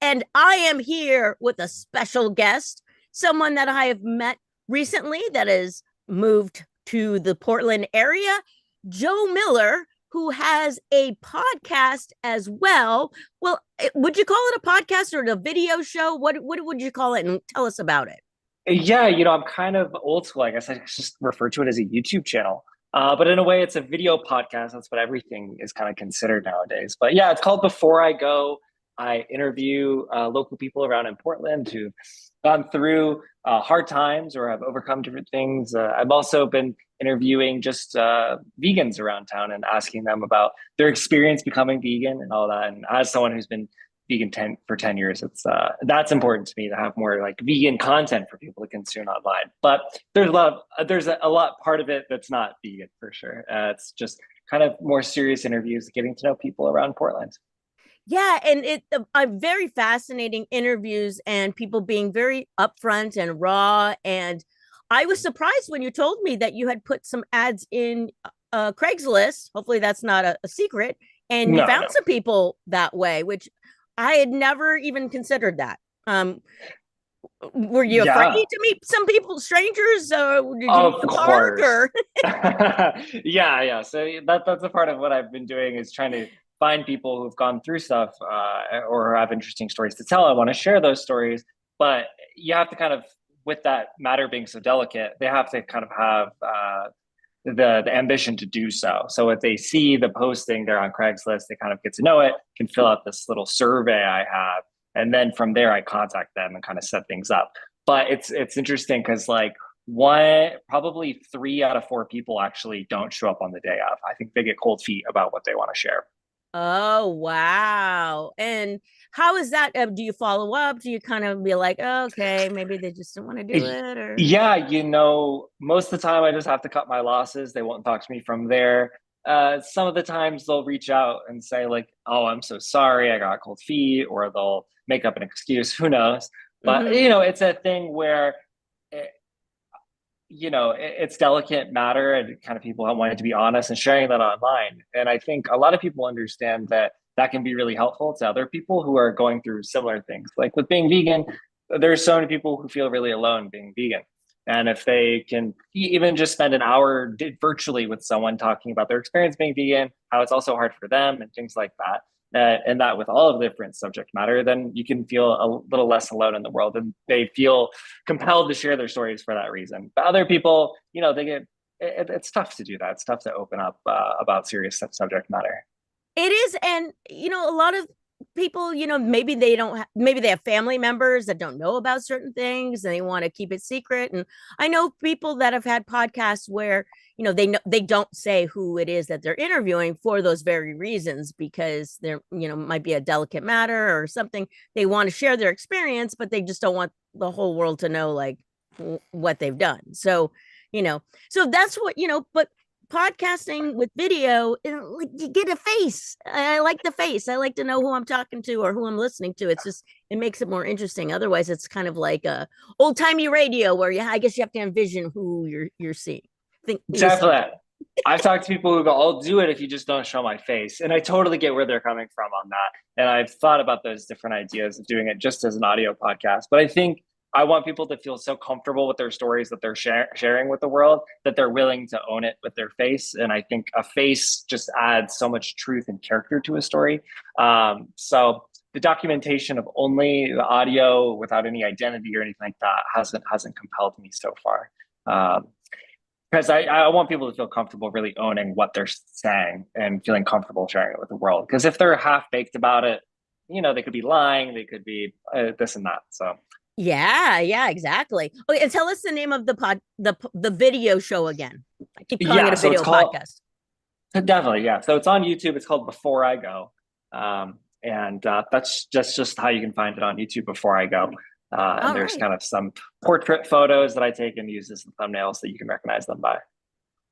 And I am here with a special guest, someone that I have met recently that has moved to the Portland area, Joe Miller, who has a podcast as well. Well, would you call it a podcast or a video show? What would you call it? And tell us about it. Yeah, I'm kind of old school. I guess I just refer to it as a YouTube channel. But in a way, it's a video podcast. That's what everything is kind of considered nowadays. But yeah, it's called Before I Go. I interview local people around in Portland who've gone through hard times or have overcome different things. I've also been interviewing just vegans around town and asking them about their experience becoming vegan and all that. And as someone who's been vegan for 10 years, it's that's important to me to have more like vegan content for people to consume online. But there's a lot part of it that's not vegan for sure. It's just kind of more serious interviews, getting to know people around Portland. Yeah, and I'm very fascinating interviews and people being very upfront and raw. And I was surprised when you told me that you had put some ads in Craigslist. Hopefully, that's not a secret. And you No, found no. some people that way, which I had never even considered that. Were you afraid Yeah, to meet some people, strangers? Did you meet of the park course. or? Yeah. So that's a part of what I've been doing is trying to find people who've gone through stuff or have interesting stories to tell. I want to share those stories, but you have to kind of, with that matter being so delicate, they have to kind of have the ambition to do so. So if they see the posting there on Craigslist, they kind of get to know it, can fill out this little survey I have, and then from there I contact them and kind of set things up. But it's interesting because like one probably 3 out of 4 people actually don't show up on the day of. I think they get cold feet about what they want to share. Oh, wow. And how is that? Do you follow up? Do you kind of be like, oh, okay, maybe they just don't want to do it or? Yeah, most of the time I just have to cut my losses. They won't talk to me from there. Some of the times they'll reach out and say like, "Oh, I'm so sorry, I got cold feet," or they'll make up an excuse. Who knows? But Mm-hmm. it's a thing where it, it's delicate matter, and kind of people wanting to be honest and sharing that online. And I think a lot of people understand that that can be really helpful to other people who are going through similar things. Like with being vegan, there's so many people who feel really alone being vegan. And if they can even just spend an hour virtually with someone talking about their experience being vegan, how it's also hard for them, and things like that, and that with all of the different subject matter, then you can feel a little less alone in the world, and they feel compelled to share their stories for that reason. But other people, they it's tough to do that. It's tough to open up about serious subject matter. It is, and a lot of people, maybe they don't, maybe they have family members that don't know about certain things, and they want to keep it secret. And I know people that have had podcasts where they don't say who it is that they're interviewing for those very reasons, because there might be a delicate matter or something. They want to share their experience, but they just don't want the whole world to know like what they've done. So you know so that's what but podcasting with video, like you get a face. I like the face. I like to know who I'm talking to or who I'm listening to. It's just it makes it more interesting. Otherwise, it's kind of like a old timey radio where I guess you have to envision who you're seeing, think listening to. Definitely. I've talked to people who go, "I'll do it if you just don't show my face." And I totally get where they're coming from on that. And I've thought about those different ideas of doing it just as an audio podcast. But I think I want people to feel so comfortable with their stories that they're sharing with the world that they're willing to own it with their face. And I think a face just adds so much truth and character to a story. So the documentation of only the audio without any identity or anything like that hasn't compelled me so far. Because I want people to feel comfortable really owning what they're saying and feeling comfortable sharing it with the world. Because if they're half baked about it, they could be lying, they could be this and that. So Yeah, exactly. Okay, and tell us the name of the the video show again. I keep calling it yeah, a so it's video called podcast. definitely, yeah. So it's on YouTube. It's called Before I Go, and that's just how you can find it on YouTube. Before I Go, and All there's right. kind of some portrait photos that I take and use as the thumbnails that you can recognize them by.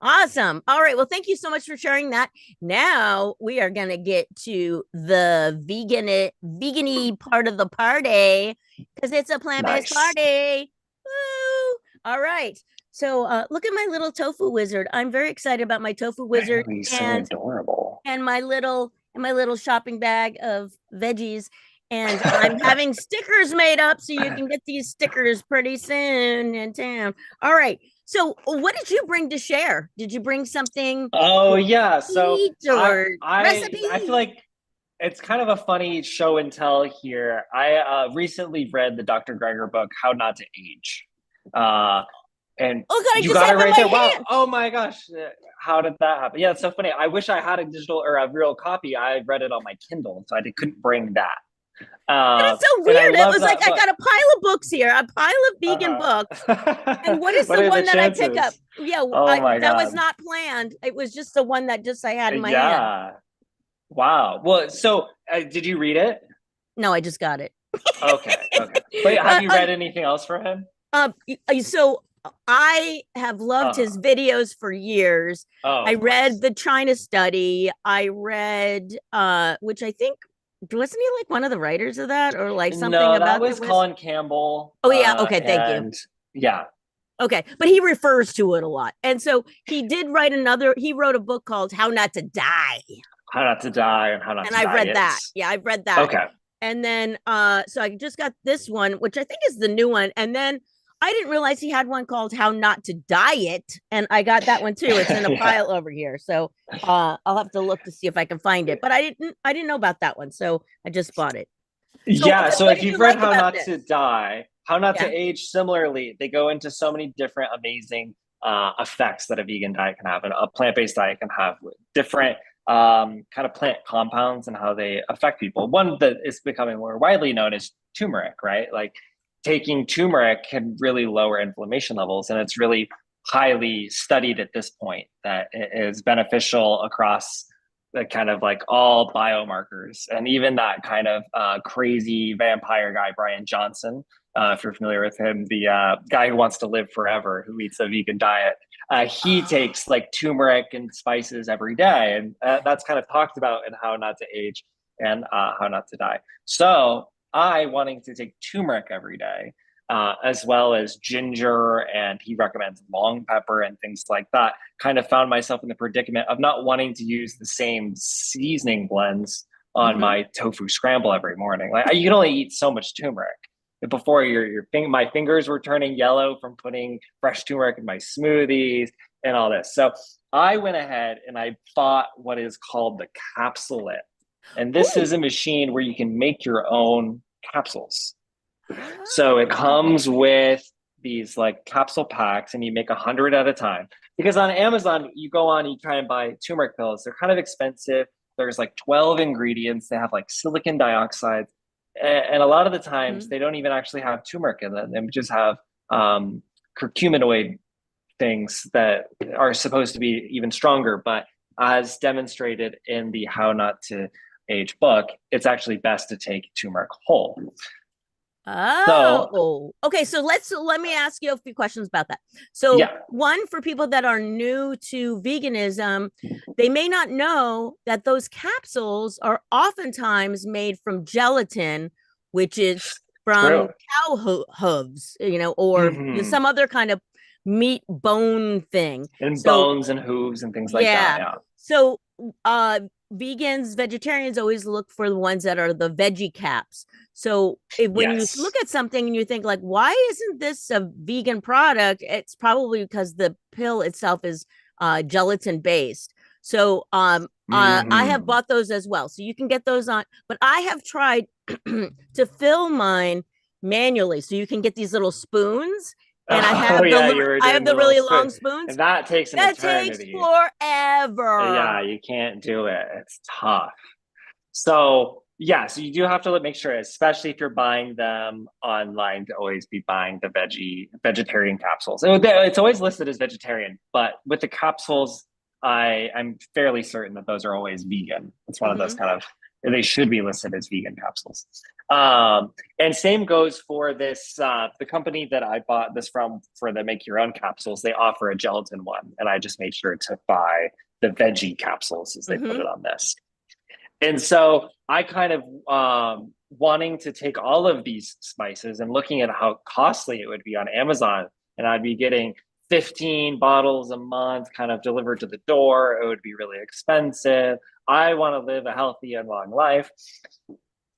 Awesome. All right. Well, thank you so much for sharing that. Now we are going to get to the vegany part of the party because it's a plant-based Nice. party. Woo! All right. So look at my little tofu wizard. I'm very excited about my tofu wizard Really so and adorable. my little shopping bag of veggies. And I'm having stickers made up so you can get these stickers pretty soon in town. All right. So, what did you bring to share? Did you bring something Oh to yeah. So eat I or I I feel recipe? like it's kind of a funny show and tell here. I recently read the Dr. Greger book, How Not to Age. Uh, and Oh God, I you just got it have it in right there. my Wow. hand. Oh my gosh. How did that happen? Yeah, it's so funny. I wish I had a digital or a real copy. I read it on my Kindle, so I couldn't bring that. That is so And I weird. It love was like that I book. got a pile of books here, a pile of vegan books. And what is What the are the one that I pick up? chances? Yeah, Oh my that was God. not planned. It was just the one that just I had in my hand. Yeah. Wow. Well, so did you read it? No, I just got it. Okay. Okay. But have uh, you uh, read anything else for him? so I have loved Uh, his videos for years. oh, I of read course. the China study. I read which I think wasn't he like one of the writers of that or like something No, that about the was West? Colin Campbell. Oh yeah, okay, thank you. And yeah, Okay, but he refers to it a lot. And so he wrote a book called How Not to Die. How Not to Die and How Not And to I've read Diet. that. Yeah, I've read that. Okay. And then so I just got this one, which I think is the new one. And then I didn't realize he had one called How Not to Diet, and I got that one too. It's in a Yeah. pile over here. So I'll have to look to see if I can find it. But I didn't know about that one. So I just bought it. So Yeah, okay, so what if did you you've read like How about Not to this? Die, How Not to Yeah. Age, similarly, they go into so many different amazing effects that a vegan diet can have and a plant-based diet can have with different kind of plant compounds and how they affect people. One that is becoming more widely known is turmeric, right? Like taking turmeric can really lower inflammation levels, and it's really highly studied at this point that it is beneficial across the kind of like all biomarkers and even that kind of crazy vampire guy Brian Johnson, if you're familiar with him, the guy who wants to live forever, who eats a vegan diet, he takes like turmeric and spices every day, and that's kind of talked about in How Not to Age and How Not to Die. So I wanting to take turmeric every day, as well as ginger, and he recommends long pepper and things like that. Kind of found myself in the predicament of not wanting to use the same seasoning blends on Mm-hmm. my tofu scramble every morning. Like you can only eat so much turmeric. Before my fingers were turning yellow from putting fresh turmeric in my smoothies and all this. So I went ahead and I bought what is called the capsulate. And this Ooh. is a machine where you can make your own capsules. So it Oh. comes with these like capsule packs and you make 100 at a time. Because on Amazon, you go on, you try and buy turmeric pills. They're kind of expensive. There's like 12 ingredients. They have like silicon dioxide. And a lot of the times Mhm. they don't even actually have turmeric in them. They just have curcuminoid things that are supposed to be even stronger. But as demonstrated in the How Not to Age book, it's actually best to take turmeric whole. So Oh, okay. So let me ask you a few questions about that. So, yeah, one for people that are new to veganism, they may not know that those capsules are oftentimes made from gelatin, which is from true. hooves, or Mm-hmm. some other kind of meat bone thing. And So, bones and hooves and things like that. yeah. Yeah. So, vegans, vegetarians always look for the ones that are the veggie caps. So, when you look Yes. at something and you think like, why isn't this a vegan product? It's probably because the pill itself is gelatin based. So, I have Mm-hmm. bought those as well. So you can get those on, but I have tried to fill mine manually. So you can get these little spoons, and Oh yeah, you were I doing have the the little really spoon, long spoons and that takes an that takes eternity. forever. Yeah, you can't do it. It's tough. So yeah, so you do have to make sure, especially if you're buying them online, to always be buying the vegetarian capsules. It's always listed as vegetarian, but with the capsules, I'm fairly certain that those are always vegan. It's one of those Mm-hmm. kind of they should be listed as vegan capsules. And same goes for this. The company that I bought this from for the make your own capsules, they offer a gelatin one, and I just made sure to buy the veggie capsules as they put Mm-hmm. it on this. And so I kind of wanting to take all of these spices and looking at how costly it would be on Amazon, and I'd be getting 15 bottles a month kind of delivered to the door. It would be really expensive. I want to live a healthy and long life.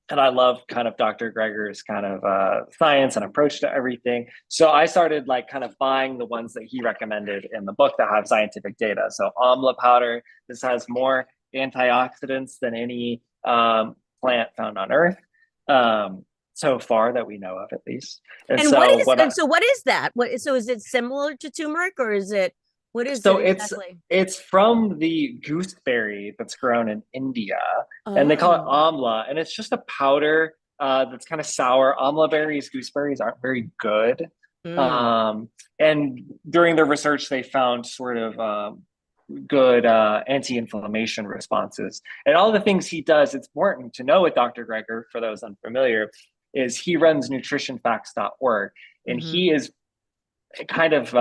and I love kind of Dr. Greger's kind of science and approach to everything. So I started like kind of buying the ones that he recommended in the book that have scientific data. So amla powder, this has more antioxidants than any plant found on Earth, so far that we know of, at least. And And what so is and so what is that? What so is it similar to turmeric or is it what is it so exactly? it's from the gooseberry that's grown in India, and they call it Oh. amla, and it's just a powder that's kind of sour. Amla berries, gooseberries aren't very good. Mm. Um, and during their research, they found sort of good anti-inflammation responses. And all the things he does, it's important to know with Dr. Greger, for those unfamiliar, is he runs nutritionfacts.org, and Mm-hmm. he is kind of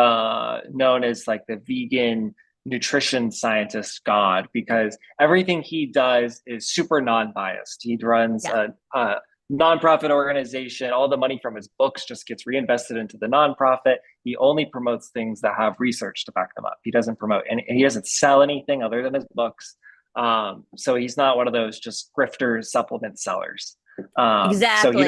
known as like the vegan nutrition scientist god, because everything he does is super non-biased. He runs Yeah. a nonprofit organization. All the money from his books just gets reinvested into the nonprofit. He only promotes things that have research to back them up. He doesn't promote any, he doesn't sell anything other than his books. So he's not one of those just grifter supplement sellers. So Exactly.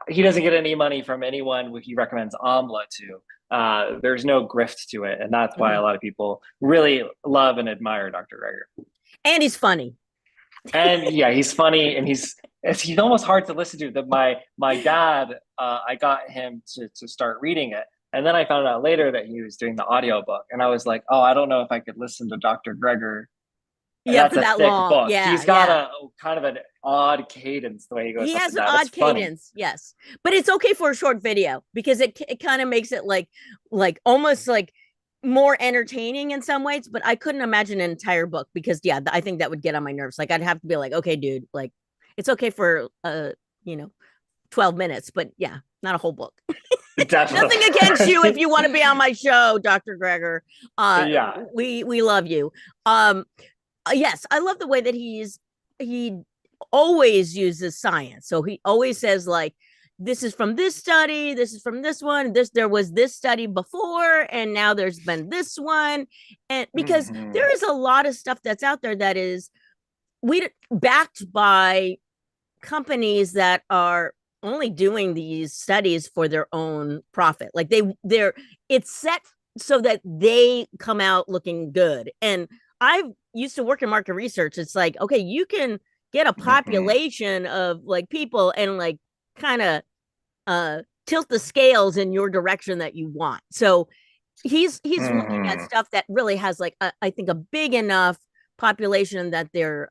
he doesn't get any money from anyone he recommends amla to. There's no grift to it, and that's why a Mhm. lot of people really love and admire Dr. Greger. And he's funny. And yeah, he's funny, and he's almost hard to listen to. That my dad, I got him to start reading it, and then I found out later that he was doing the audiobook, and I was like, oh, I don't know if I could listen to Dr. Greger. And Yeah, that's for a that thick long. book. Yeah, He's got yeah. a kind of an odd cadence the way he goes He up has and an down. It's odd funny. cadence, yes. But it's okay for a short video because it kind of makes it like almost like more entertaining in some ways, but I couldn't imagine an entire book because yeah, I think that would get on my nerves. Like I'd have to be like, okay, dude, like it's okay for you know, 12 minutes, but yeah, not a whole book. Definitely. Nothing against you if you want to be on my show, Dr. Greger. Yeah. We love you. Um yes, I love the way that he always uses science. So he always says like this is from this study, this is from this one, this there was this study before and now there's been this one. And because Mm-hmm. there is a lot of stuff that's out there that is we backed by companies that are only doing these studies for their own profit. Like they're it's set so that they come out looking good. And I've used to work in market research. It's like, okay, you can get a Mm-hmm. population of like people and like kind of tilt the scales in your direction that you want. So he's looking at Mm-hmm. stuff that really has like I think a big enough population that they're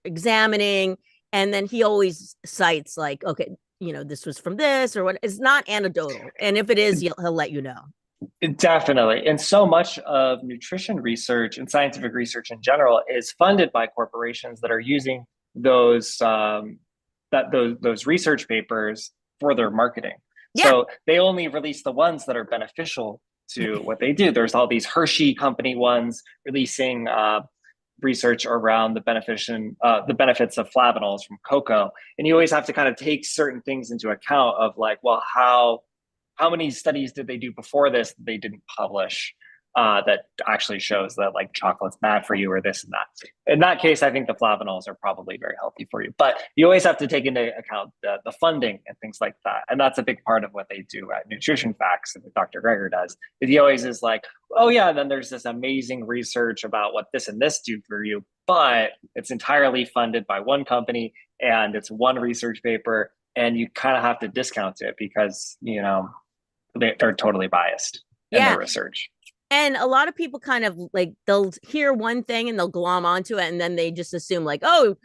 examining, and then he always cites like okay, you know, this was from this or what. It's not anecdotal, and if it is he'll let you know. Definitely. And so much of nutrition research and scientific research in general is funded by corporations that are using those those research papers for their marketing. Yeah. So they only release the ones that are beneficial to what they do. There's all these Hershey company ones releasing research around the benefits of flavanols from cocoa, and you always have to kind of take certain things into account of like, well, how many studies did they do before this that they didn't publish that actually shows that like chocolate's bad for you or this and that. In that case, I think the flavanols are probably very healthy for you. But you always have to take into account the funding and things like that. And that's a big part of what they do at Nutrition Facts, and what Dr. Greger does. Is he always is like, oh yeah, and then there's this amazing research about what this and this do for you, but it's entirely funded by one company and it's one research paper, and you kind of have to discount it because they're totally biased in their Yeah. research. And a lot of people kind of like they'll hear one thing and they'll glom onto it and then they just assume like, oh,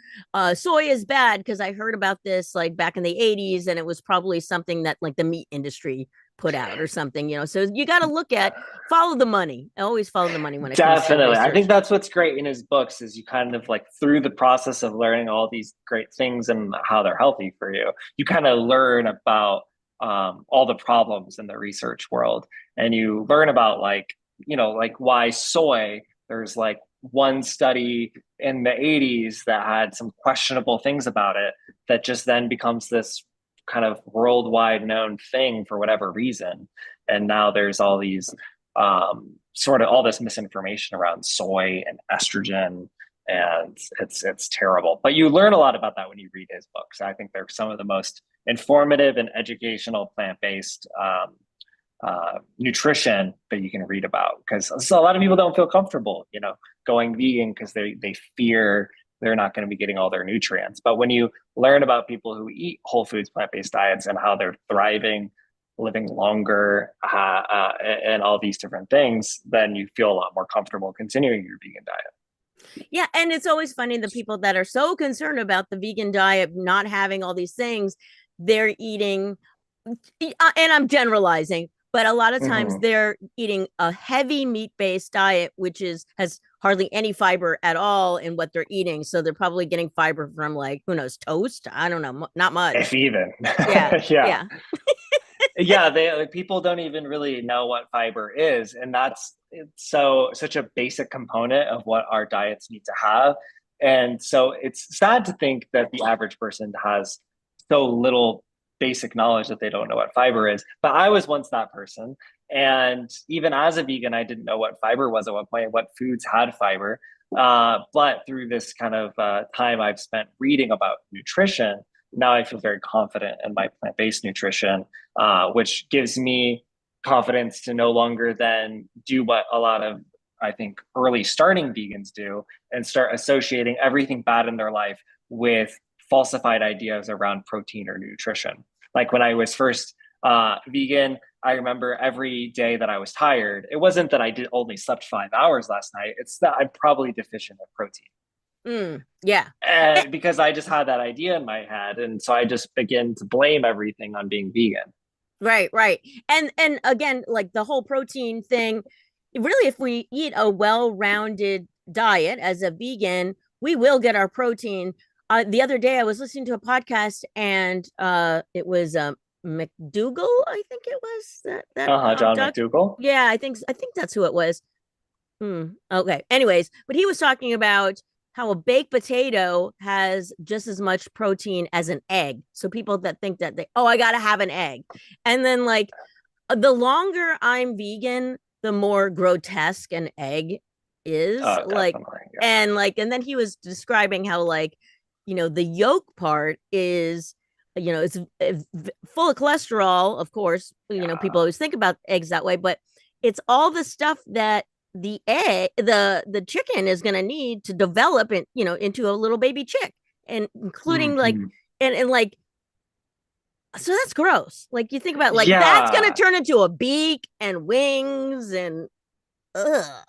soy is bad because I heard about this like back in the 80s and it was probably something that like the meat industry put out or something, you know. So you got to look at follow the money. I always follow the money when it comes to Definitely. I think research. that's what's great in his books is you kind of like through the process of learning all these great things and how they're healthy for you, you kind of learn about all the problems in the research world. And you learn about like why soy, there's like one study in the 80s that had some questionable things about it that just then becomes this kind of worldwide known thing for whatever reason. And now there's all these sort of all this misinformation around soy and estrogen and it's terrible. But you learn a lot about that when you read his books. I think they're some of the most informative and educational plant-based nutrition that you can read about, because so a lot of people don't feel comfortable, going vegan because they fear they're not going to be getting all their nutrients. But when you learn about people who eat whole foods plant-based diets and how they're thriving, living longer, and all these different things, then you feel a lot more comfortable continuing your vegan diet. Yeah, and it's always funny, the people that are so concerned about the vegan diet not having all these things, they're eating, and I'm generalizing, but a lot of times Mm-hmm. they're eating a heavy meat-based diet, which has hardly any fiber at all in what they're eating. So they're probably getting fiber from, like, who knows, toast? I don't know, not If much. even. Yeah, Yeah. yeah. Yeah, they like, people don't even really know what fiber is, and that's it's such a basic component of what our diets need to have. And so it's sad to think that the average person has so little basic knowledge that they don't know what fiber is. But I was once that person, and even as a vegan, I didn't know what fiber was at one point, what foods had fiber. But through this kind of time I've spent reading about nutrition, now I feel very confident in my plant-based nutrition, which gives me confidence to no longer then do what a lot of, I think, early starting vegans do and start associating everything bad in their life with falsified ideas around protein or nutrition. Like when I was first vegan, I remember every day that I was tired, it wasn't that I did only slept 5 hours last night, it's that I'm probably deficient in protein. Yeah. And because I just had that idea in my head. And so I just begin to blame everything on being vegan. Right, right. And again, like the whole protein thing, really, if we eat a well-rounded diet as a vegan, we will get our protein. The other day I was listening to a podcast, and it was McDougal, I think it was, that Uh-huh, John doc. McDougall. Yeah, I think that's who it was. Okay. Anyways, but he was talking about how a baked potato has just as much protein as an egg. So people that think that I got to have an egg. And then, like, the longer I'm vegan, the more grotesque an egg is. Oh, Like, definitely. Yeah. and then he was describing how, like, the yolk part is, it's full of cholesterol, of course. People Yeah. always think about eggs that way, but it's all the stuff that the chicken is going to need to develop it, into a little baby chick, and including, like, Mhm. and like, so that's gross. Like, you think about, like, that's going to Yeah. turn into a beak and wings, and ugh.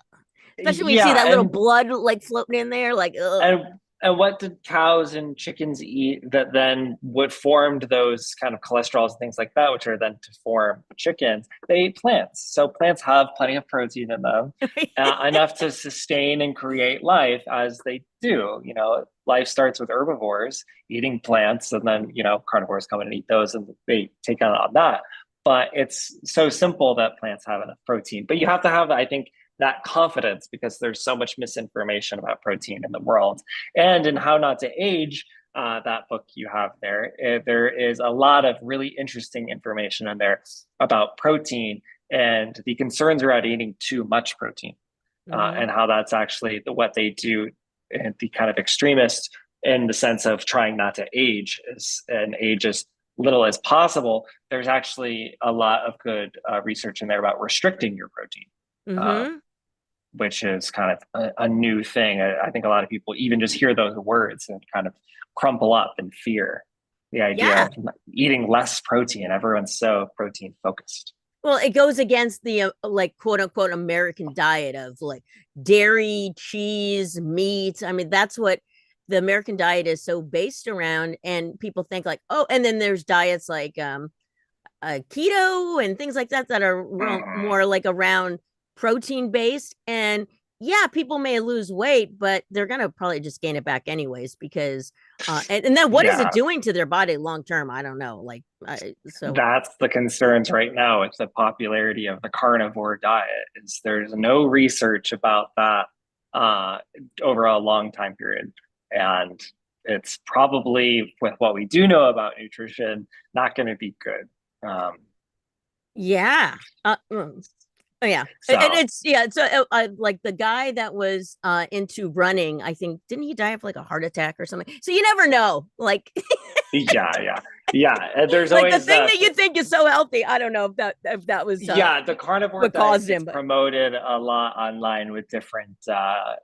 Especially when you see Yeah. that little blood, like, floating in there, like, ugh. And and what did cows and chickens eat that then would formed those kind of cholesterols and things like that, which are then to form chickens? They ate plants. So plants have plenty of protein in them, enough to sustain and create life as they do. Life starts with herbivores eating plants, and then, carnivores come in and eat those, and they take on that. But it's so simple that plants have enough protein. But you have to have, I think, that confidence, because there's so much misinformation about protein in the world. And in How Not to Age, that book you have there, there is a lot of really interesting information in there about protein and the concerns around eating too much protein, Mm-hmm. and how that's actually what they do, and the kind of extremist in the sense of trying not to age and age as little as possible. There's actually a lot of good research in there about restricting your protein. Uh, Mm-hmm. which is kind of a new thing. I think a lot of people even just hear those words and kind of crumple up in fear. The idea Yeah. of eating less protein. Everyone's so protein focused. Well, it goes against the, like, quote unquote American diet of, like, dairy, cheese, meat. I mean, that's what the American diet is so based around. And people think, like, oh, and then there's diets like keto and things like that that are Mhm. more like around protein based. And yeah, people may lose weight, but they're gonna probably just gain it back anyways, because and then what is it Yeah, doing to their body long term? I don't know. Like, so that's the concerns right now with the popularity of the carnivore diet. Is there's no research about that uh, over a long time period, and it's probably, with what we do know about nutrition, not going to be good. Um, yeah. Oh yeah, and So it's like the guy that was into running. I think didn't he die of like a heart attack or something? So you never know. Like yeah, yeah, yeah. And there's like the always thing that you think is so healthy. I don't know if that was yeah, the carnivore what diet caused gets him, but promoted a lot online with different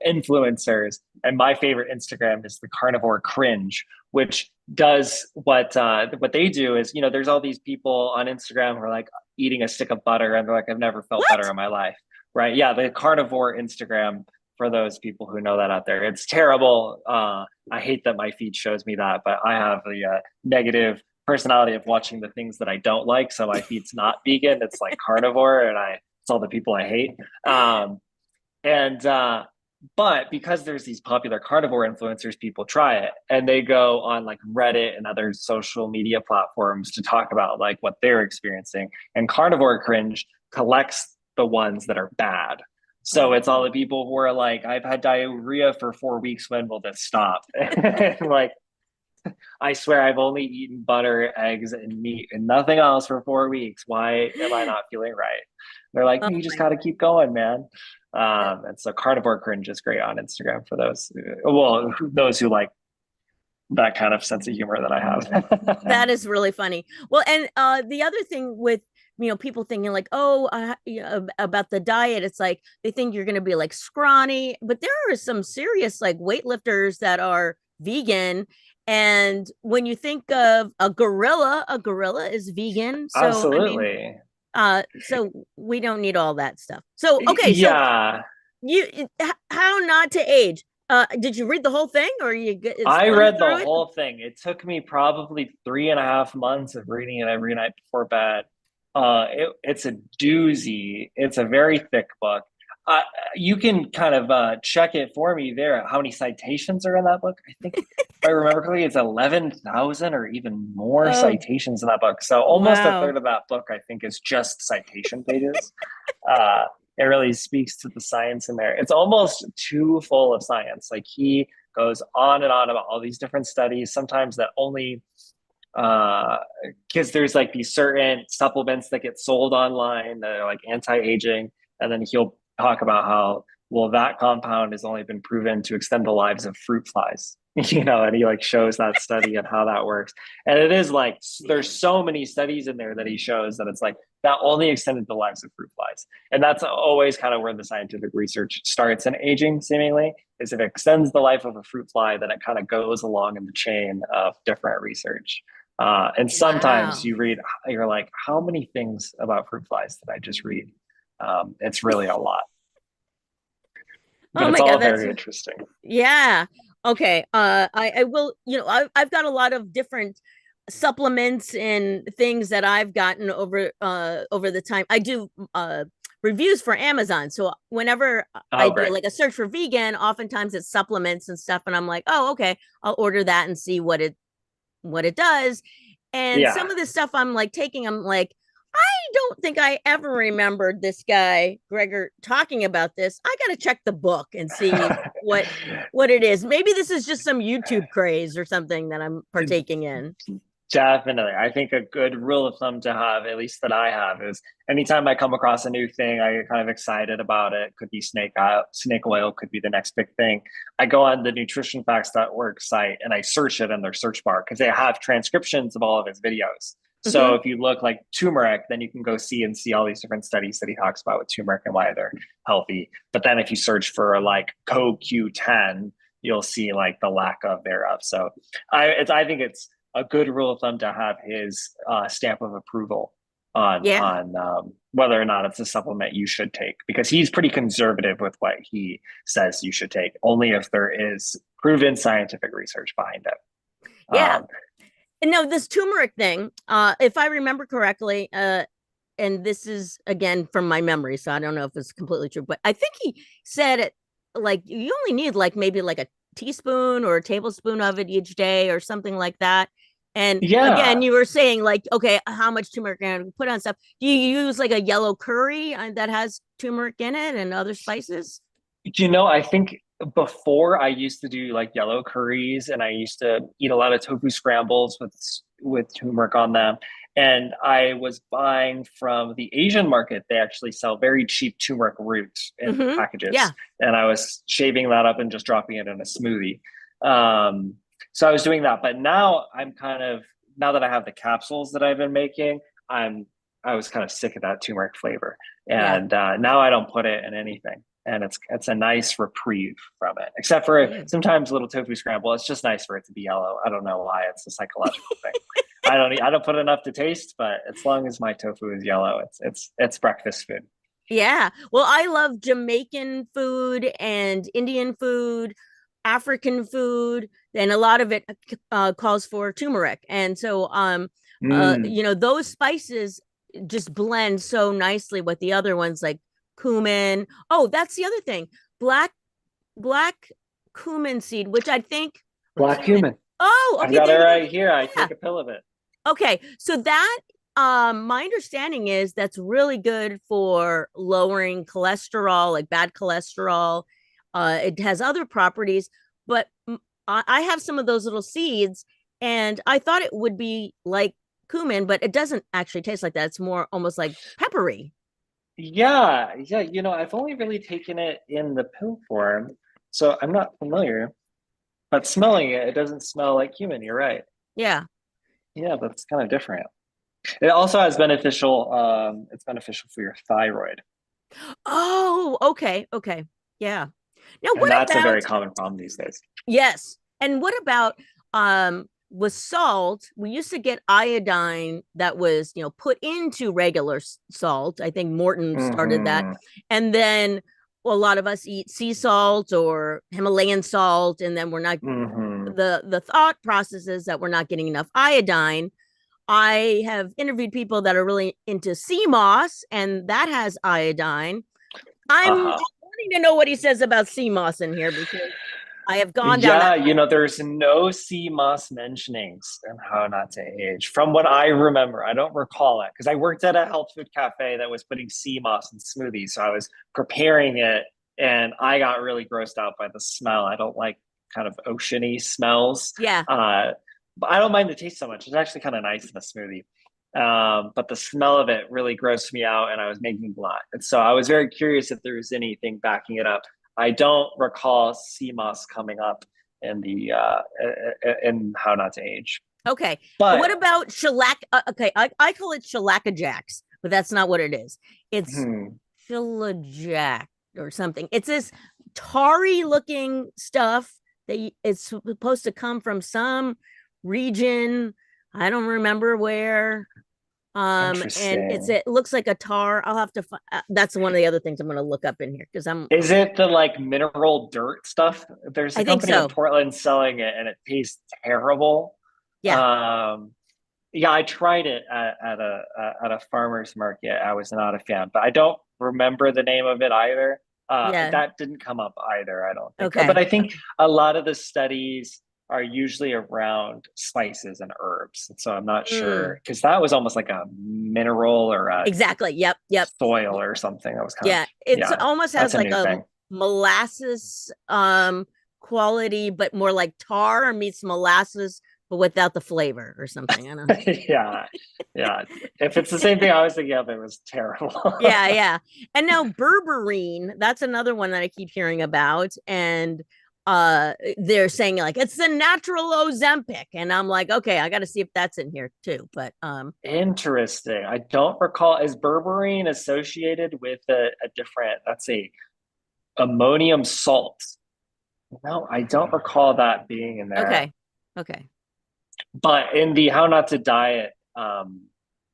influencers. And my favorite Instagram is the Carnivore Cringe, which does what they do is, there's all these people on Instagram who are like eating a stick of butter and they're like, I've never felt better what? in my life. Right. Yeah, the carnivore Instagram, for those people who know that out there. It's terrible. I hate that my feed shows me that, but I have the negative personality of watching the things that I don't like. So my feed's not vegan; it's like carnivore, and it's all the people I hate. And But because there's these popular carnivore influencers, people try it, and they go on like Reddit and other social media platforms to talk about like what they're experiencing. And Carnivore Cringe collects the ones that are bad. So it's all the Oh, people who are like, I've had diarrhea for 4 weeks. When will this stop? Like, I swear I've only eaten butter, eggs, and meat and nothing else for 4 weeks. Why am I not feeling right? They're like, oh you just my got to keep going, man. And so Carnivore Cringe is great on Instagram for those, well, those who like that kind of sense of humor that I have. that is really funny. Well, and the other thing with people thinking like, oh, about the diet, it's like they think you're going to be like scrawny, but there are some serious like weightlifters that are vegan. And when you think of a gorilla is vegan. So I mean, Absolutely. so we don't need all that stuff. So okay, so Yeah. how not to age? Did you read the whole thing, or you I skim read the through it? whole thing. It took me probably 3.5 months of reading it every night before bed. It's a doozy. It's a very thick book. Uh, you can kind of check it for me there. How many citations are in that book? I think, if I remember correctly, it's 11,000 or even more Oh, citations in that book. So almost a wow. third of that book, I think, is just citation pages. Uh, it really speaks to the science in there. It's almost too full of science. Like he goes on and on about all these different studies, sometimes that only because there's like these certain supplements that get sold online that are like anti-aging, and then he'll talk about how, well, that compound has only been proven to extend the lives of fruit flies. And he like shows that study and how that works. And it is like there's so many studies in there that he shows that it's like that only extended the lives of fruit flies. And that's always kind of where the scientific research starts in aging, seemingly, is if it extends the life of a fruit fly, then it kind of goes along in the chain of different research. And sometimes Wow. you're like, how many things about fruit flies did I just read? It's really a lot, but Oh it's my all God, that's very interesting. yeah. Okay. I will, I've got a lot of different supplements and things that I've gotten over the time. I do reviews for Amazon. So whenever I Oh, do great. like a search for vegan, oftentimes it's supplements and stuff. And I'm like, oh, okay, I'll order that and see what it does. And Yeah. some of the stuff I'm like taking, I'm like, I don't think I ever remembered this guy, Gregor, talking about this. I got to check the book and see what what it is. Maybe this is just some YouTube craze or something that I'm partaking in. Definitely. I think a good rule of thumb to have, at least that I have, is anytime I come across a new thing, I get kind of excited about it. Could be snake oil could be the next big thing. I go on the nutritionfacts.org site and I search it in their search bar because they have transcriptions of all of his videos. So Mm-hmm. if you look like turmeric, then you can go see all these different studies that he talks about with turmeric and why they're healthy. But then if you search for like CoQ10, you'll see like the lack of thereof. So I think it's a good rule of thumb to have his stamp of approval on Yeah. whether or not it's a supplement you should take, because he's pretty conservative with what he says you should take, only if there is proven scientific research behind it. Yeah. And no, this turmeric thing, if I remember correctly, and this is again from my memory, so I don't know if it's completely true, but I think he said it like you only need like maybe like a teaspoon or a tablespoon of it each day or something like that. And again, Yeah, you were saying like, okay, how much turmeric can I put on stuff? Do you use like a yellow curry that has turmeric in it and other spices? I think before I used to do like yellow curries and I used to eat a lot of tofu scrambles with turmeric on them. And I was buying from the Asian market. They actually sell very cheap turmeric root in Yeah. packages. And I was shaving that up and just dropping it in a smoothie. Um, so I was doing that. But now I'm kind of, now that I have the capsules that I've been making, I was kind of sick of that turmeric flavor. Yeah. And now I don't put it in anything. And it's a nice reprieve from it, except for Mm. sometimes little tofu scramble. It's just nice for it to be yellow. I don't know why. It's a psychological thing. I don't put enough to taste, but as long as my tofu is yellow, it's breakfast food. Yeah. Well, I love Jamaican food and Indian food, African food, and a lot of it calls for turmeric. And so Mm. you know, those spices just blend so nicely with the other ones like cumin. Oh, that's the other thing. Black black cumin seed, which I think or Black cumin. cumin. Oh, I've okay, got it there you go. right here. I Yeah. take a pill of it. Okay, so that my understanding is that's really good for lowering cholesterol, like bad cholesterol. It has other properties, but I have some of those little seeds, and I thought it would be like cumin, but it doesn't actually taste like that. It's more almost like peppery. Yeah, yeah. I've only really taken it in the pill form, so I'm not familiar. But smelling it, it doesn't smell like cumin. You're right. Yeah. Yeah, that's kind of different. It also has beneficial. It's beneficial for your thyroid, Oh, okay, okay. Yeah. Now, and what that's a very about common problem these days. yes. And what about with salt? We used to get iodine that was, you know, put into regular salt. I think Morton started that. Hmm. And then well, a lot of us eat sea salt or Himalayan salt, and then we're not Hmm. the thought process is that we're not getting enough iodine. I have interviewed people that are really into sea moss, and that has iodine. I'm Uh-huh. wanting to know what he says about sea moss in here because I have gone down that Yeah, there's no sea moss mentionings in How Not to Age. From what I remember, I don't recall it because I worked at a health food cafe that was putting sea moss in smoothies. So I was preparing it and I got really grossed out by the smell. I don't like kind of oceany smells. yeah. But I don't mind the taste so much. It's actually kind of nice in a smoothie. But the smell of it really grossed me out and I was making blood. And so I was very curious if there was anything backing it up. I don't recall CMOS coming up in the in How Not to Age. Okay. What But about shellac? Okay, I call it shellackajax, but that's not what it is. It's hmm, shellajack or something. It's this tarry looking stuff that it's supposed to come from some region. I don't remember where. And interesting. it looks like a tar. I'll have to. That's one of the other things I'm going to look up in here because Is it the like mineral dirt stuff? There's a I think company in so. Portland selling it, and it tastes terrible. Yeah. Um, yeah, I tried it at a farmer's market. I was not a fan, but I don't remember the name of it either. Yeah. That didn't come up either, I don't think. But Okay. I think a lot of the studies are usually around spices and herbs. And so I'm not sure Mm, because that was almost like a mineral or a exactly. Yep. Yep. soil or something. That was kind of, Yeah, it's yeah, almost that's has a like new a thing. molasses quality, but more like tar meets molasses, but without the flavor or something. I don't know. Yeah, yeah. If it's the same thing I was thinking of, it was terrible. Yeah, yeah. And now berberine, that's another one that I keep hearing about. And they're saying like it's the natural Ozempic. And I'm like, okay, I gotta see if that's in here too. But Interesting. I don't recall. Is berberine associated with a different, let's see, ammonium salt? No, I don't recall that being in there. okay. Okay. But in the How Not to Diet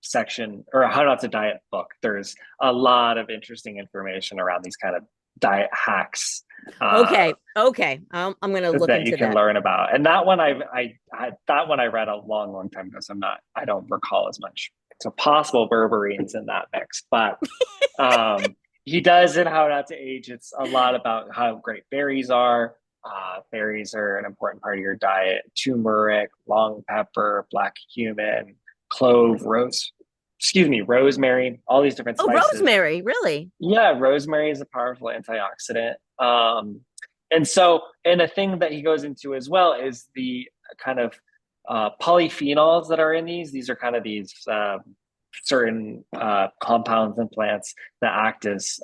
section or How Not to Diet book, there's a lot of interesting information around these kind of diet hacks Okay. Okay. I'm gonna look that you into can that. learn about. And that one that one I read a long, long time ago. So I don't recall as much. So possible berberines in that mix. But he does in How Not to Age. It's a lot about how great berries are. Berries are an important part of your diet. Turmeric, long pepper, black cumin, clove, rosemary, all these different Oh, spices. rosemary, really? Yeah, rosemary is a powerful antioxidant. And so, and a thing that he goes into as well is the kind of polyphenols that are in these. These are kind of these certain compounds in plants that act as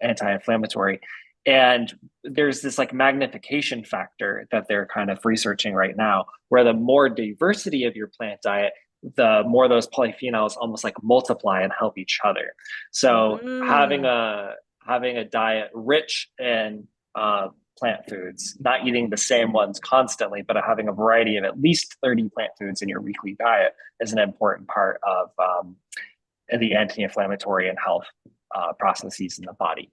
anti-inflammatory. And there's this like magnification factor that they're kind of researching right now, where the more diversity of your plant diet, the more those polyphenols almost like multiply and help each other. So Mm. having a diet rich in plant foods, not eating the same ones constantly, but having a variety of at least 30 plant foods in your weekly diet is an important part of the anti-inflammatory and health processes in the body.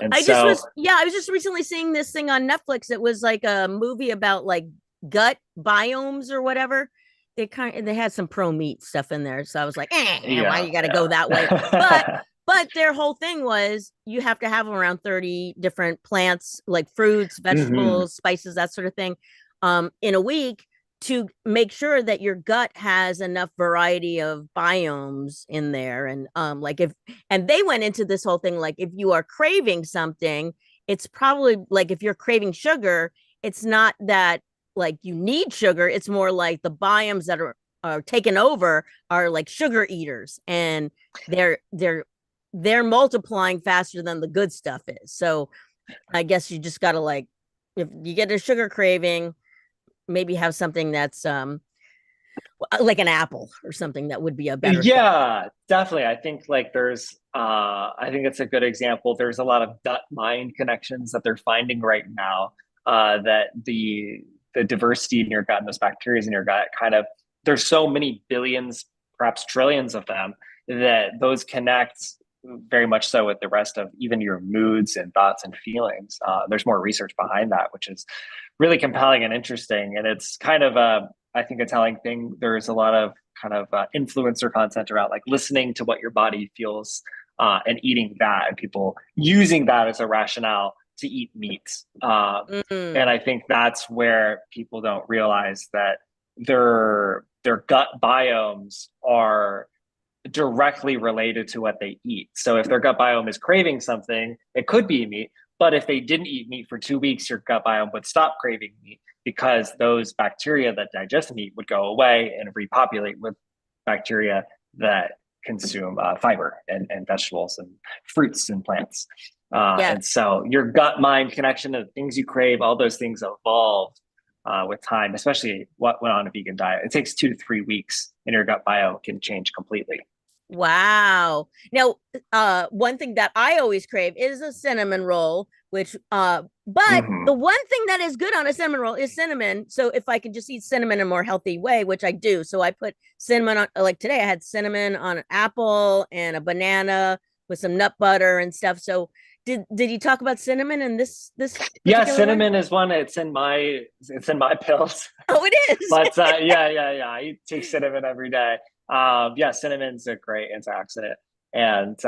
And I just so, was yeah, I was just recently seeing this thing on Netflix. It was like a movie about like gut biomes or whatever. They had some pro meat stuff in there, so I was like, why yeah, you got to go that way? But yeah. but their whole thing was you have to have around 30 different plants, like fruits, hmm vegetables, spices, that sort of thing, in a week to make sure that your gut has enough variety of biomes in there. And like if and they went into this whole thing like if you are craving something, it's probably like if you're craving sugar, it's not that like you need sugar, it's more like the biomes that are taken over are like sugar eaters, and they're they're multiplying faster than the good stuff is. So I guess you just got to like if you get a sugar craving, maybe have something that's like an apple or something that would be a better thing. Yeah, definitely. I think like I think it's a good example. There's a lot of gut mind connections that they're finding right now, that the diversity in your gut and those bacteria in your gut kind of, there's so many billions, perhaps trillions of them, that those connect very much so with the rest of even your moods and thoughts and feelings. There's more research behind that, which is really compelling and interesting. And it's kind of I think a telling thing. There's a lot of kind of influencer content around like listening to what your body feels and eating that, and people using that as a rationale to eat meat. And Mm. I think that's where people don't realize that their gut biomes are directly related to what they eat. So if their gut biome is craving something, it could be meat. But if they didn't eat meat for 2 weeks, your gut biome would stop craving meat because those bacteria that digest meat would go away and repopulate with bacteria that consume fiber and vegetables and fruits and plants. Yeah. And so your gut mind connection to the things you crave, all those things evolve with time, especially what went on a vegan diet. It takes 2 to 3 weeks and your gut bio can change completely. Wow. Now, one thing that I always crave is a cinnamon roll, which but the Mm-hmm. one thing that is good on a cinnamon roll is cinnamon. So if I could just eat cinnamon in a more healthy way, which I do. So I put cinnamon on, like today I had cinnamon on an apple and a banana with some nut butter and stuff. So did you talk about cinnamon in this Yeah, particular one? cinnamon is one. It's in my pills. Oh, it is. But yeah. I take cinnamon every day. Yeah, cinnamon's a great antioxidant and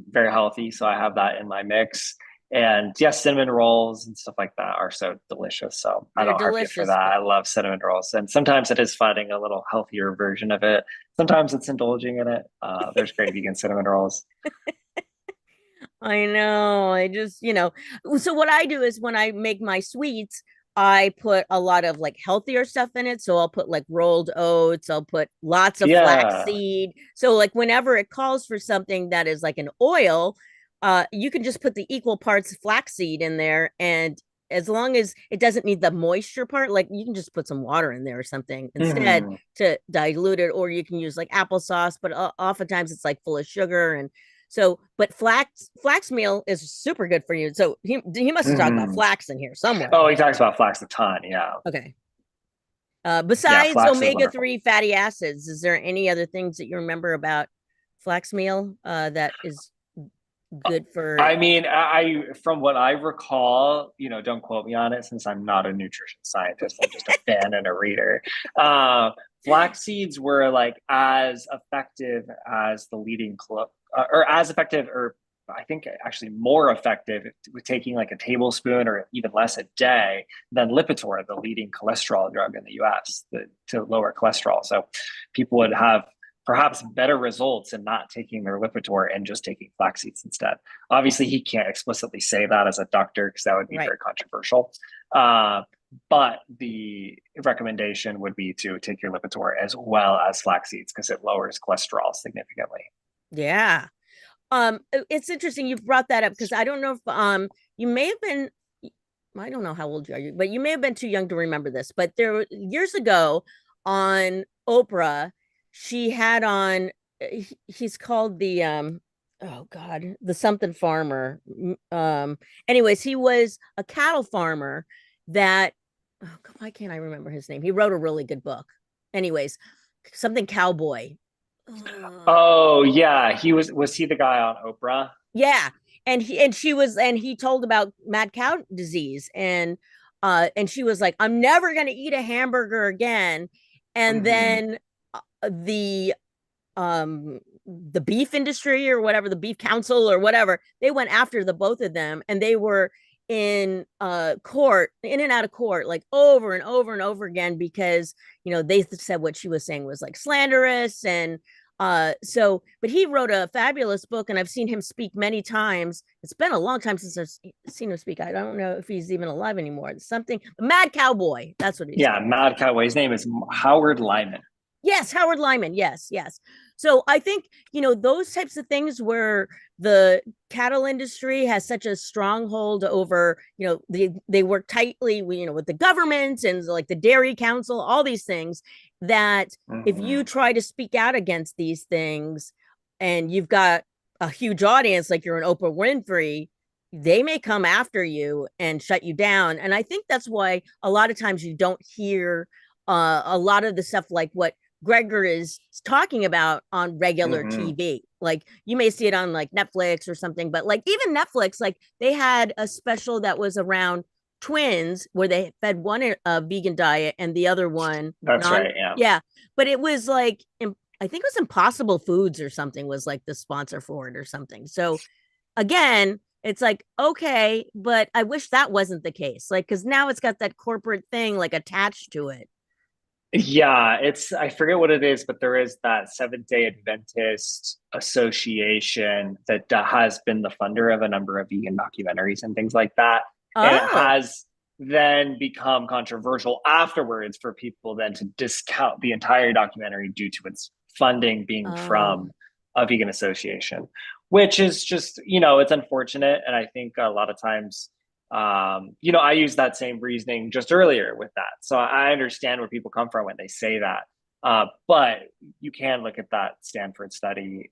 very healthy. So I have that in my mix. And yes, cinnamon rolls and stuff like that are so delicious. So I They're don't harp you for delicious. that. I love cinnamon rolls. And sometimes it is finding a little healthier version of it. Sometimes it's indulging in it. There's great vegan cinnamon rolls. I know. I just, so what I do is when I make my sweets, I put a lot of like healthier stuff in it. So I'll put like rolled oats, I'll put lots of Yeah. flaxseed. So like whenever it calls for something that is like an oil, you can just put the equal parts flaxseed in there, and as long as it doesn't need the moisture part, like you can just put some water in there or something instead Mhm. to dilute it, or you can use like applesauce, but oftentimes it's like full of sugar. And so, but flax meal is super good for you. So he must have talked about Mhm. flax in here somewhere. Oh, he talks about flax a ton. Yeah. Okay. Yeah, Besides flax is omega wonderful. 3 fatty acids, is there any other things that you remember about flax meal that is good for? I mean, from what I recall, don't quote me on it since I'm not a nutrition scientist. I'm just a fan and a reader. Uh, Flax seeds were like as effective as the leading club, or as effective, or I think actually more effective with taking like a tablespoon or even less a day than Lipitor, the leading cholesterol drug in the U.S. To lower cholesterol. So people would have perhaps better results in not taking their Lipitor and just taking flax seeds instead. Obviously, he can't explicitly say that as a doctor because that would be Right. very controversial. Uh, But the recommendation would be to take your Lipitor as well as flax seeds because it lowers cholesterol significantly. Yeah. It's interesting you brought that up because I don't know if you may have been, I don't know how old you are, but you may have been too young to remember this. But there years ago on Oprah, she had on he's called the oh god, the something farmer. Anyways, he was a cattle farmer that oh god, why can't I remember his name? He wrote a really good book. Anyways, something cowboy. Oh yeah, was he the guy on Oprah? Yeah, and he told about mad cow disease, and she was like, I'm never going to eat a hamburger again. And Mm-hmm. then the the beef industry or whatever, the beef council or whatever, they went after the both of them, and they were in court, in and out of court, like over and over and over again, because they said what she was saying was like slanderous. And so but he wrote a fabulous book, and I've seen him speak many times. It's been a long time since I've seen him speak. I don't know if he's even alive anymore. It's something, the Mad Cowboy, that's what he's Yeah, called. Mad Cowboy. His name is Howard Lyman. Yes, Howard Lyman. Yes, yes. So I think, those types of things where the cattle industry has such a stronghold over, they work tightly, with the government and like the dairy council, all these things, that if you Mm-hmm. try to speak out against these things and you've got a huge audience, like you're an Oprah Winfrey, they may come after you and shut you down. And I think that's why a lot of times you don't hear a lot of the stuff like what Gregor is talking about on regular Mm-hmm. TV. Like you may see it on like Netflix or something, but like even Netflix, like they had a special that was around twins where they fed one a vegan diet and the other one That's non. right. Yeah. Yeah, but it was like I think it was Impossible Foods or something was like the sponsor for it or something. So again, it's like okay, but I wish that wasn't the case. Like because now it's got that corporate thing like attached to it. Yeah, I forget what it is, but there is that Seventh-day Adventist Association that has been the funder of a number of vegan documentaries and things like that. And it Oh. has then become controversial afterwards for people then to discount the entire documentary due to its funding being Oh. from a vegan association, which is just, it's unfortunate. And I think a lot of times I use that same reasoning just earlier with that. So I understand where people come from when they say that. But you can look at that Stanford study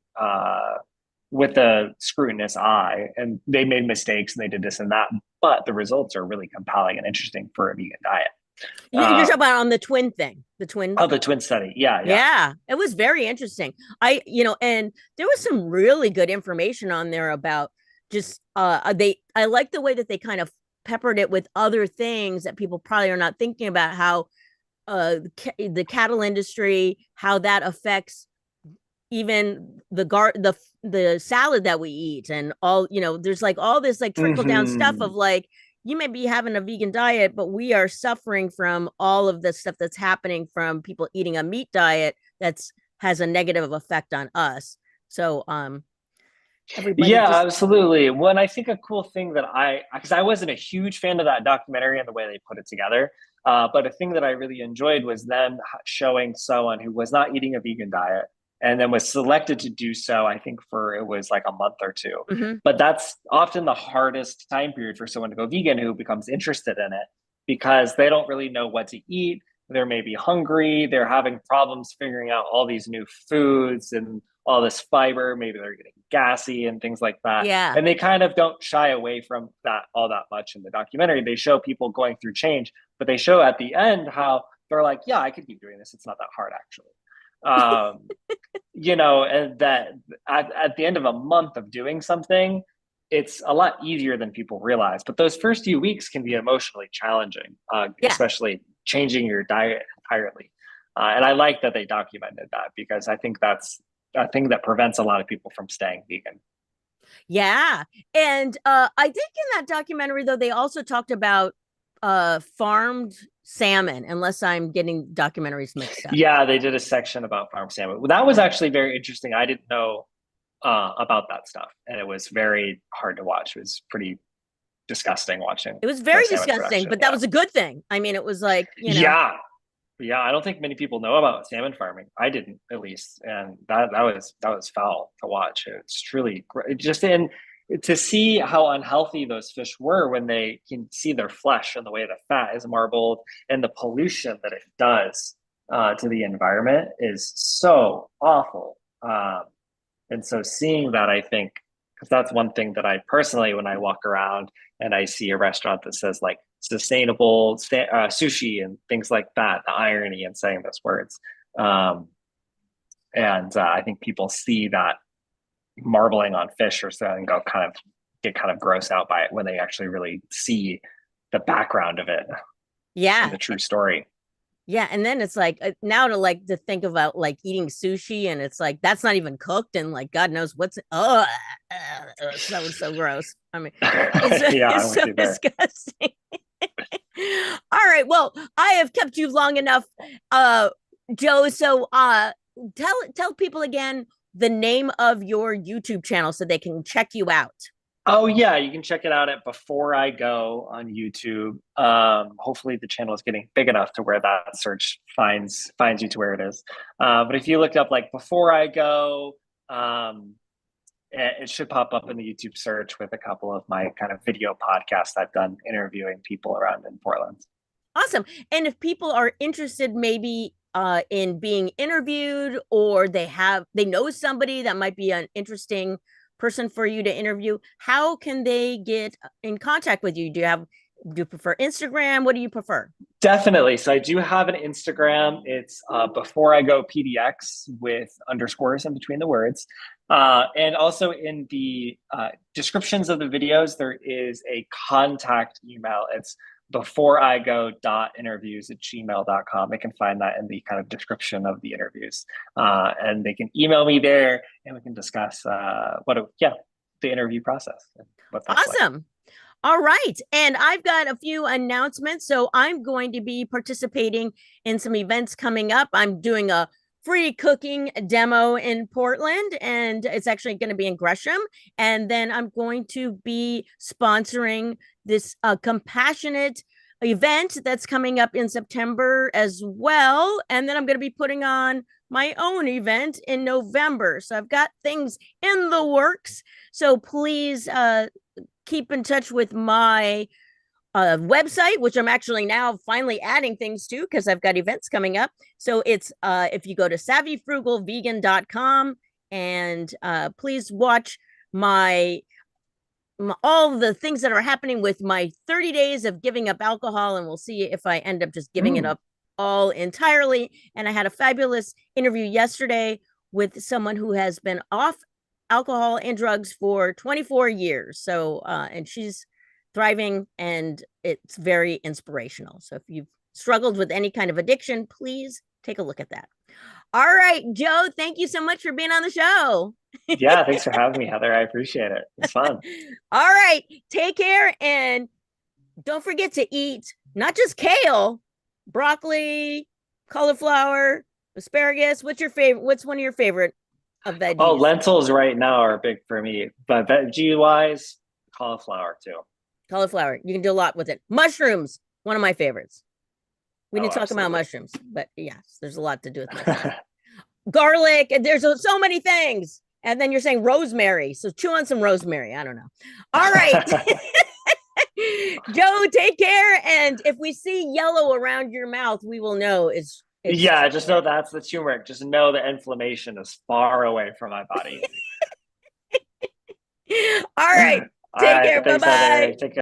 with a scrutinous eye, and they made mistakes and they did this and that. But the results are really compelling and interesting for a vegan diet. You're talking about on the twin thing, the twins. Oh, the twin study. Yeah, yeah. Yeah, it was very interesting. And there was some really good information on there about just I like the way that they kind of peppered it with other things that people probably are not thinking about, how the cattle industry, how that affects even the salad that we eat, and all, there's like all this like trickle down stuff Mm-hmm. of like you may be having a vegan diet, but we are suffering from all of the stuff that's happening from people eating a meat diet that's has a negative effect on us. So everybody Yeah, just absolutely. When I think a cool thing that because I wasn't a huge fan of that documentary and the way they put it together, but a thing that I really enjoyed was them showing someone who was not eating a vegan diet and then was selected to do so, I think for it was like a month or two. mhm. But that's often the hardest time period for someone to go vegan who becomes interested in it because they don't really know what to eat. They're maybe hungry, they're having problems figuring out all these new foods and all this fiber, maybe they're getting gassy and things like that. Yeah. And they kind of don't shy away from that all that much in the documentary. They show people going through change, but they show at the end how they're like, yeah, I could keep doing this. It's not that hard actually. Um, and that at the end of a month of doing something, it's a lot easier than people realize. But those first few weeks can be emotionally challenging, Yeah. especially changing your diet entirely. And I like that they documented that because I think that's a thing that prevents a lot of people from staying vegan. Yeah. And I think in that documentary though they also talked about farmed salmon, unless I'm getting documentaries mixed up. Yeah, they did a section about farm salmon. Well, that was actually very interesting. I didn't know about that stuff, and it was very hard to watch. It was pretty. disgusting watching It was the very salmon disgusting, production. but that Yeah. was a good thing. I mean, it was like, Yeah. Yeah. I don't think many people know about salmon farming. I didn't, at least. And that was foul to watch. It's truly just in to see how unhealthy those fish were when they can see their flesh and the way the fat is marbled and the pollution that it does to the environment is so awful. And so seeing that, I think, because that's one thing that I personally, when I walk around and I see a restaurant that says like sustainable sushi and things like that, the irony in saying those words. Um, and I think people see that marbling on fish or so and get kind of grossed out by it when they actually really see the background of it and yeah. the true story. Yeah, and then it's like now to think about like eating sushi and it's like that's not even cooked and like God knows what's so gross. I mean, Yeah, it's I'm with so you there. disgusting. All right, well, I have kept you long enough, uh, Joe. So tell people again the name of your YouTube channel so they can check you out. Oh yeah, you can check it out at Before I Go on YouTube. Hopefully the channel is getting big enough to where that search finds you to where it is. But if you look up like Before I Go, it should pop up in the YouTube search with a couple of my kind of video podcasts I've done interviewing people around in Portland. Awesome. And if people are interested maybe in being interviewed or they know somebody that might be an interesting person for you to interview, how can they get in contact with you? Do you prefer Instagram? What do you prefer? Definitely. So I do have an Instagram. It's Before I Go PDX with underscores in between the words. And also in the descriptions of the videos, there is a contact email. It's beforeigo.interviews@gmail.com. They can find that in the kind of description of the interviews. And they can email me there and we can discuss the interview process and what that's like. Awesome. All right. And I've got a few announcements. So I'm going to be participating in some events coming up. I'm doing a free cooking demo in Portland, and it's actually going to be in Gresham. And then I'm going to be sponsoring this compassionate event that's coming up in September as well. And then I'm going to be putting on my own event in November. So I've got things in the works. So please keep in touch with my website, which I'm actually now finally adding things to because I've got events coming up. So it's if you go to savvyfrugalvegan.com and please watch all the things that are happening with my 30 days of giving up alcohol, and we'll see if I end up just giving it up all entirely. And I had a fabulous interview yesterday with someone who has been off alcohol and drugs for 24 years. So, and she's thriving and it's very inspirational. So if you've struggled with any kind of addiction, please take a look at that. All right, Joe, thank you so much for being on the show. Yeah, thanks for having me, Heather. I appreciate it. It's fun. All right, take care and don't forget to eat not just kale, broccoli, cauliflower, asparagus. What's your favorite? What's one of your favorite of Oh, veggies? lentils right now are big for me, but veggie wise, cauliflower too. Cauliflower. You can do a lot with it. Mushrooms, one of my favorites. We Oh, didn't talk about absolutely. mushrooms, but yes, there's a lot to do with mushrooms. Garlic, there's so many things. And then you're saying rosemary. So chew on some rosemary. I don't know. All right. Joe, take care. And if we see yellow around your mouth, we will know it's Yeah, just know turmeric. that's the turmeric. Just know the inflammation is far away from my body. All right. All Take right. care. Bye Thanks, Heather. bye. Take care.